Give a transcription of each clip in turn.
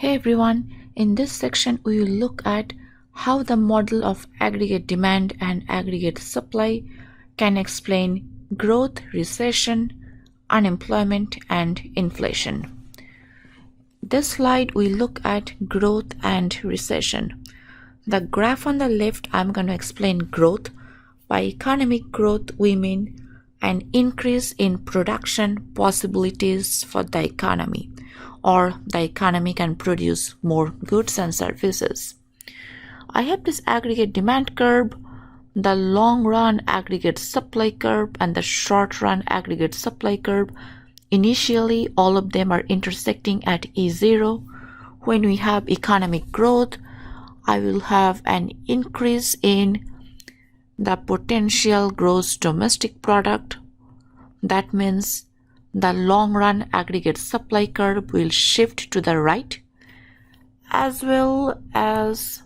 Hey everyone, in this section we will look at how the model of aggregate demand and aggregate supply can explain growth, recession, unemployment and inflation. This slide we look at growth and recession. The graph on the left, I'm going to explain growth. By economic growth we mean an increase in production possibilities for the economy, or the economy can produce more goods and services. I have this aggregate demand curve, the long run aggregate supply curve and the short run aggregate supply curve. Initially, all of them are intersecting at E0. When we have economic growth, I will have an increase in the potential gross domestic product. That means the long run aggregate supply curve will shift to the right, as well as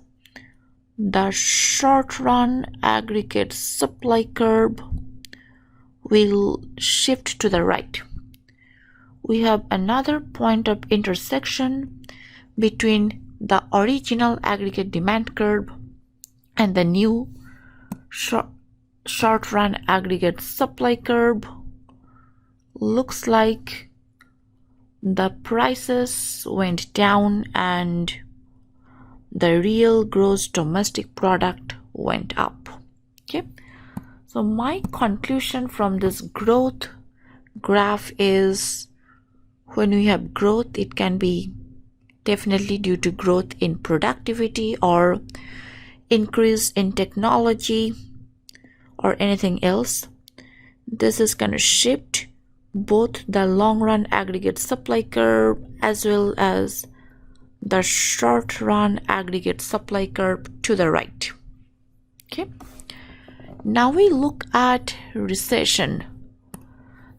the short run aggregate supply curve will shift to the right. We have another point of intersection between the original aggregate demand curve and the new short run aggregate supply curve. Looks like the prices went down and the real gross domestic product went up. Okay, so my conclusion from this growth graph is when we have growth, it can be definitely due to growth in productivity or increase in technology or anything else. This is going to shift both the long run aggregate supply curve as well as the short run aggregate supply curve to the right. Okay, now we look at recession.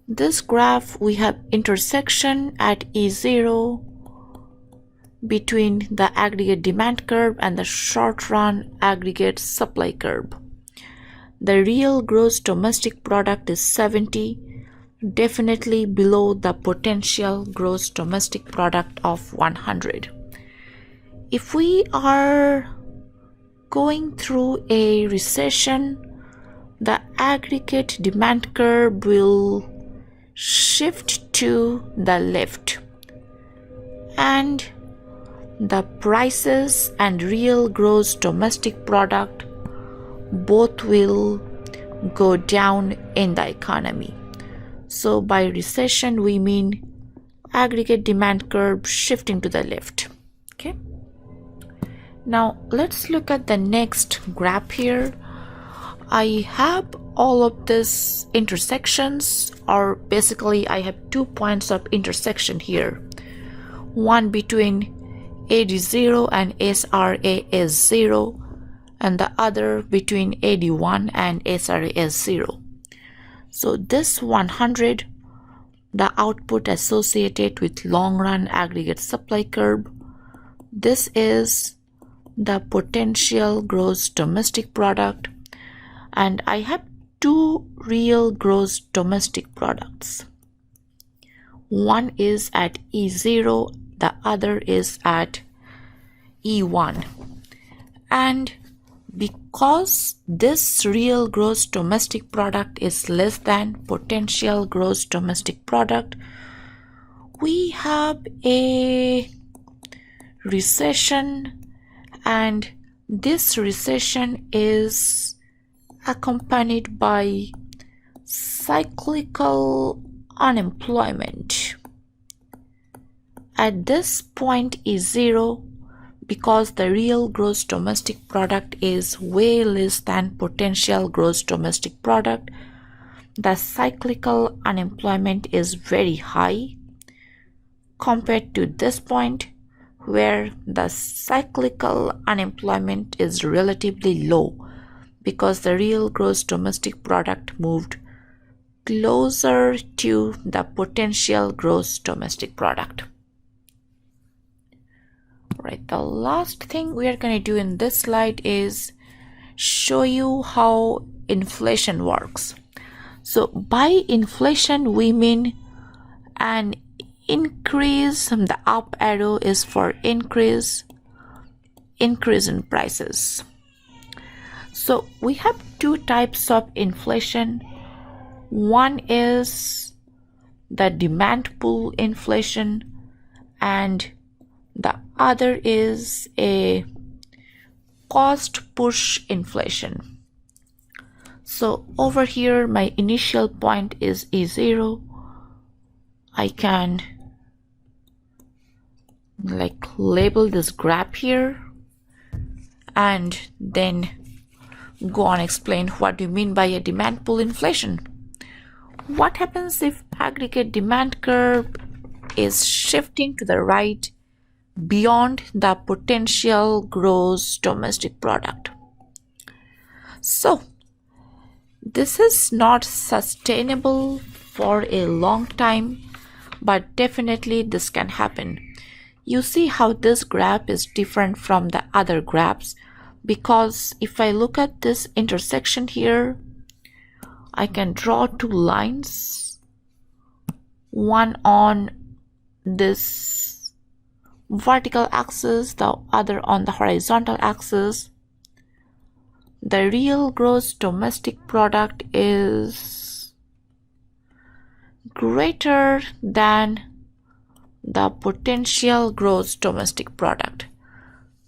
This graph, we have intersection at E0 between the aggregate demand curve and the short run aggregate supply curve. The real gross domestic product is 70, definitely below the potential gross domestic product of 100. If we are going through a recession, the aggregate demand curve will shift to the left and the prices and real gross domestic product both will go down in the economy. So by recession we mean aggregate demand curve shifting to the left. Okay, now let's look at the next graph here. I have all of these intersections, or basically I have 2 points of intersection here, one between AD0 and SRAS0 and the other between AD1 and SRAS0. So this 100, the output associated with long run aggregate supply curve, this is the potential gross domestic product, and I have two real gross domestic products. One is at E0, the other is at E1, and because this real gross domestic product is less than potential gross domestic product, we have a recession, and this recession is accompanied by cyclical unemployment. At this point is zero, because the real gross domestic product is way less than potential gross domestic product. The cyclical unemployment is very high compared to this point where the cyclical unemployment is relatively low, because the real gross domestic product moved closer to the potential gross domestic product. Right, the last thing we are going to do in this slide is show you how inflation works. So by inflation we mean an increase increase, the up arrow is for increase in prices. So we have two types of inflation. One is the demand pull inflation, and the other is a cost push inflation. So over here, my initial point is E0. I can label this graph here and then go on explain what do you mean by a demand pull inflation. What happens if aggregate demand curve is shifting to the right beyond the potential gross domestic product? So this is not sustainable for a long time, but definitely this can happen. You see how this graph is different from the other graphs, because if I look at this intersection here, I can draw two lines, one on this vertical axis, the other on the horizontal axis. The real gross domestic product is greater than the potential gross domestic product.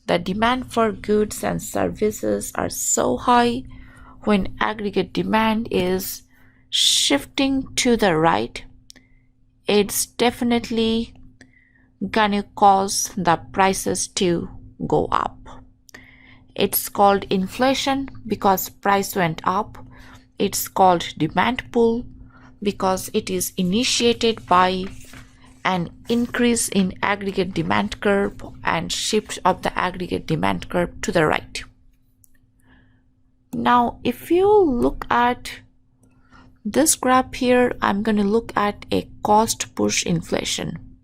The demand for goods and services are so high when aggregate demand is shifting to the right, it's definitely gonna cause the prices to go up. It's called inflation because price went up. It's called demand pull because it is initiated by an increase in aggregate demand curve and shift of the aggregate demand curve to the right. Now, if you look at this graph here, I'm going to look at a cost push inflation.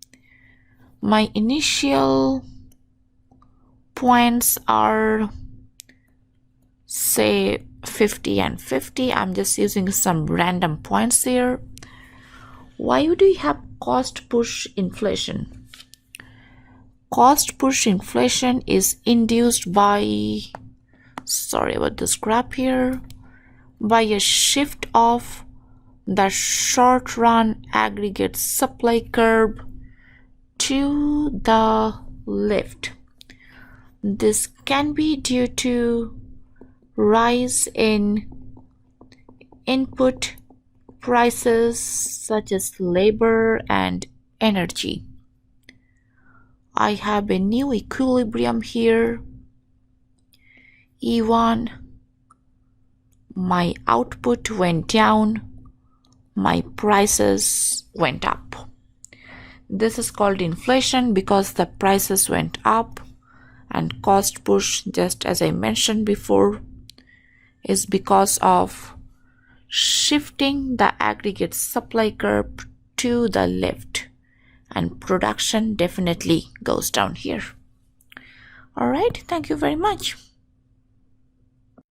My initial points are, say, 50 and 50. I'm just using some random points here. Why do we have cost push inflation? Cost push inflation is induced by, sorry about this graph here, by a shift of the short run aggregate supply curve to the left. This can be due to rise in input prices such as labor and energy. I have a new equilibrium here, E1. My output went down, my prices went up. This is called inflation because the prices went up, and cost push, just as I mentioned before, is because of shifting the aggregate supply curve to the left, and production definitely goes down here. All right, thank you very much.